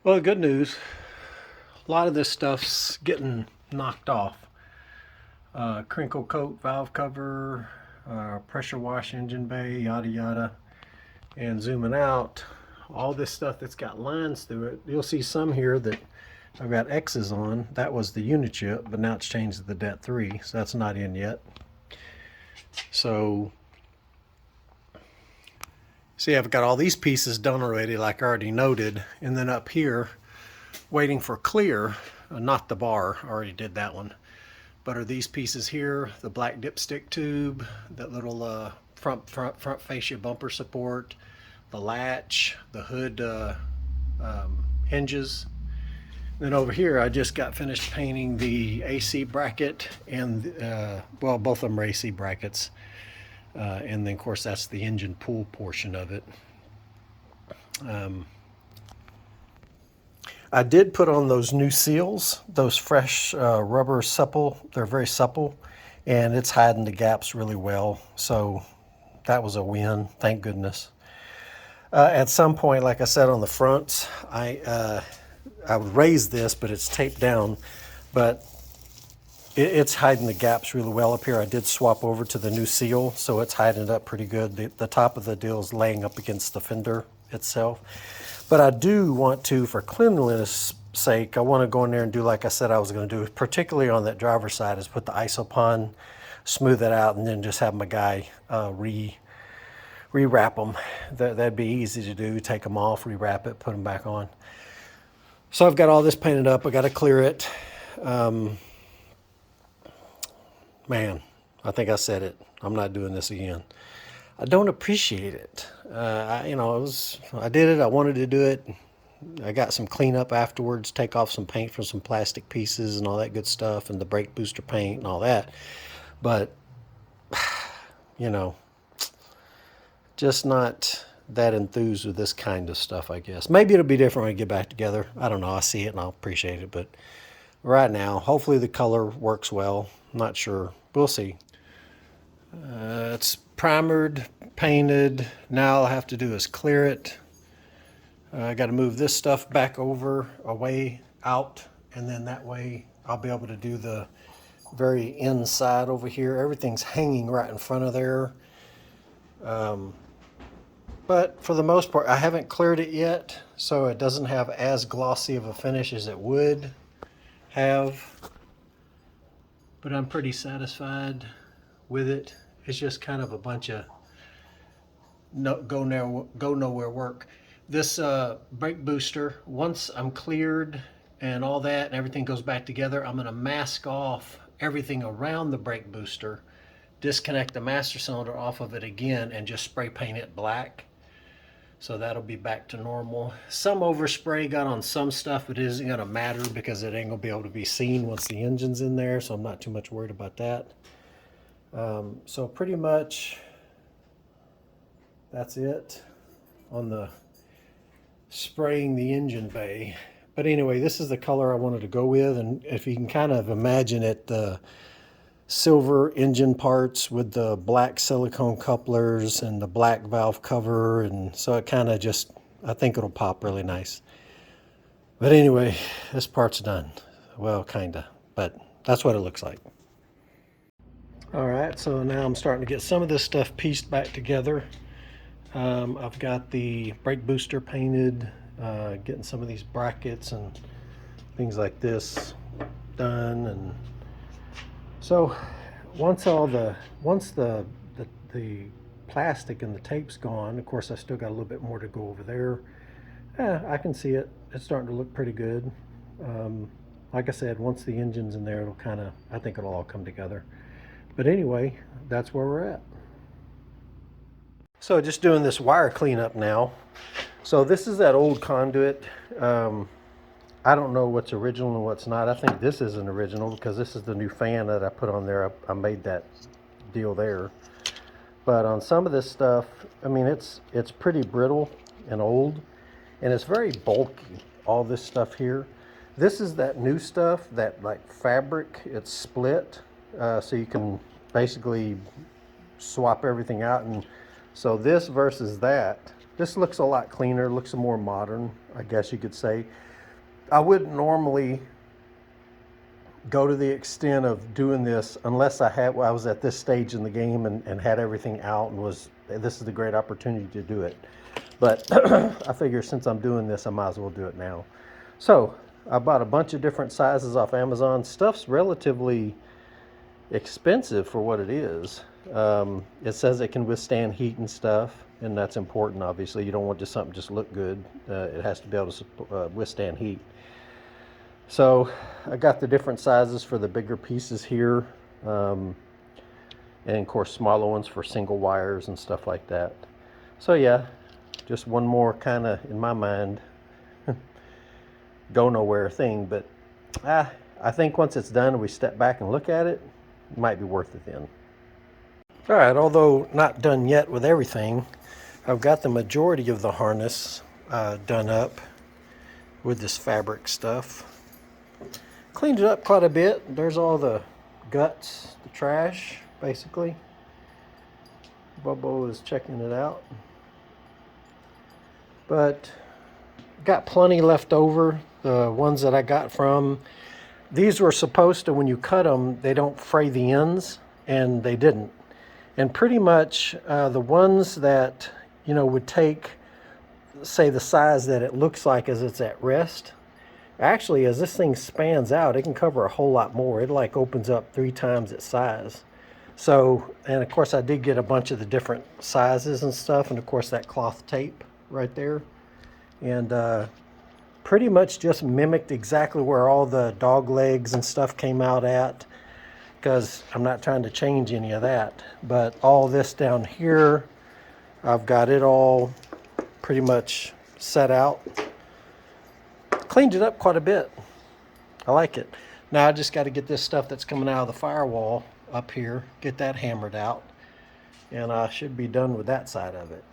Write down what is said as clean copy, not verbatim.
Well, the good news, a lot of this stuff's getting knocked off. Crinkle coat, valve cover, pressure wash engine bay, yada yada. And zooming out, all this stuff that's got lines through it, you'll see some here that I've got X's on. That was the unit chip, but now it's changed to the DET3, so that's not in yet. So, see, I've got all these pieces done already, like I already noted, and then up here, waiting for clear, not the bar, I already did that one. But are these pieces here, the black dipstick tube, that little front fascia bumper support, the latch, the hood hinges. Then over here, I just got finished painting the AC bracket and, well, both of them are AC brackets. And then, of course, that's the engine pool portion of it. I did put on those new seals, those fresh rubber supple. They're very supple, and it's hiding the gaps really well. So that was a win, thank goodness. At some point, like I said on the fronts, I would raise this, but it's taped down. But it's hiding the gaps really well up here. I did swap over to the new seal, so it's hiding it up pretty good. The top of the deal is laying up against the fender itself. But I do want to, for cleanliness sake, I want to go in there and do like I said I was going to do, particularly on that driver's side, is put the isopon, smooth it out, and then just have my guy rewrap them. That'd be easy to do. Take them off, rewrap it, put them back on. So I've got all this painted up. I got to clear it. Man, I think I said it. I'm not doing this again. I don't appreciate it. I did it. I wanted to do it. I got some cleanup afterwards, take off some paint from some plastic pieces and all that good stuff, and the brake booster paint and all that. But, you know, just not that enthused with this kind of stuff, I guess. Maybe it'll be different when we get back together. I don't know. I see it and I'll appreciate it. But right now, hopefully the color works well. I'm not sure. We'll see. It's primered, painted. Now all I have to do is clear it. I got to move this stuff back over, away, out, and then that way I'll be able to do the very inside over here. Everything's hanging right in front of there. But for the most part, I haven't cleared it yet, so it doesn't have as glossy of a finish as it would have. But I'm pretty satisfied with it. It's just kind of a bunch of go nowhere work. This brake booster, once I'm cleared and all that and everything goes back together, I'm going to mask off everything around the brake booster, disconnect the master cylinder off of it again, and just spray paint it black. So that'll be back to normal. Some overspray got on some stuff, but it isn't going to matter because it ain't going to be able to be seen once the engine's in there, so I'm not too much worried about that. So pretty much that's it on the spraying the engine bay. But anyway, this is the color I wanted to go with, and if you can kind of imagine it, the silver engine parts with the black silicone couplers and the black valve cover, and so it kind of just, I think it'll pop really nice. But anyway, this part's done. Well, kinda, but that's what it looks like. All right, so now I'm starting to get some of this stuff pieced back together. I've got the brake booster painted, getting some of these brackets and things like this done, and so once the plastic and the tape's gone, of course I still got a little bit more to go over there. I can see it. It's starting to look pretty good. Like I said, once the engine's in there, I think it'll all come together. But anyway, that's where we're at. So just doing this wire cleanup now. So this is that old conduit. I don't know what's original and what's not. I think this isn't original because this is the new fan that I put on there. I made that deal there. But on some of this stuff, I mean, it's pretty brittle and old, and it's very bulky, all this stuff here. This is that new stuff, that like fabric, it's split, so you can basically swap everything out. And so this versus that, This looks a lot cleaner, looks more modern, I guess you could say. I wouldn't normally go to the extent of doing this unless I was at this stage in the game and had everything out and this is the great opportunity to do it. But I figure since I'm doing this, I might as well do it now. So I bought a bunch of different sizes off Amazon. Stuff's relatively expensive for what it is. It says it can withstand heat and stuff, and that's important. Obviously, you don't want just something just look good. It has to be able to withstand heat. So I got the different sizes for the bigger pieces here, and of course smaller ones for single wires and stuff like that. So yeah, just one more kind of, in my mind, go nowhere thing. But I think once it's done and we step back and look at it, it might be worth it then. All right, although not done yet with everything, I've got the majority of the harness done up with this fabric stuff. Cleaned it up quite a bit. There's all the guts, the trash, basically. Bobo is checking it out. But got plenty left over. The ones that I got from, these were supposed to, when you cut them, they don't fray the ends, and they didn't. And pretty much the ones that, you know, would take, say, the size that it looks like as it's at rest, actually, as this thing spans out, it can cover a whole lot more. It like opens up 3 times its size. So, and of course I did get a bunch of the different sizes and stuff, and of course that cloth tape right there. And pretty much just mimicked exactly where all the dog legs and stuff came out at, because I'm not trying to change any of that. But all this down here, I've got it all pretty much set out. Cleaned it up quite a bit. I like it. Now I just got to get this stuff that's coming out of the firewall up here, get that hammered out, and I should be done with that side of it.